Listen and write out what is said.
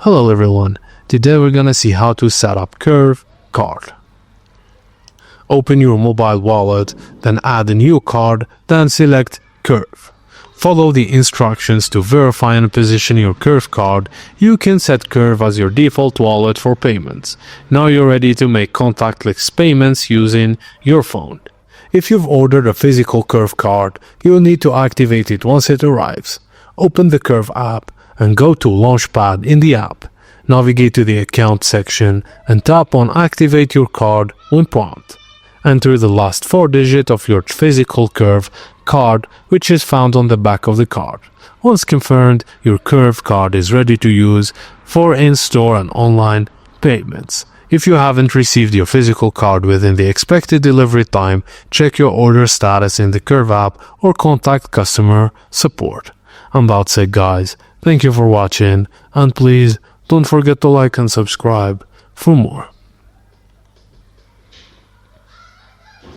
Hello everyone, today we're gonna see how to set up Curve card. Open your mobile wallet, then add a new card, then select Curve. Follow the instructions to verify and position your Curve card. You can set Curve as your default wallet for payments. Now you're ready to make contactless payments using your phone. If you've ordered a physical Curve card, you'll need to activate it once it arrives. Open the Curve app and go to Launchpad in the app. Navigate to the Account section and tap on Activate your card when prompt. Enter the last 4 digits of your physical Curve card, which is found on the back of the card. Once confirmed, your Curve card is ready to use for in-store and online payments. If you haven't received your physical card within the expected delivery time, check your order status in the Curve app or contact customer support. And that's it, guys. Thank you for watching, and please don't forget to like and subscribe for more.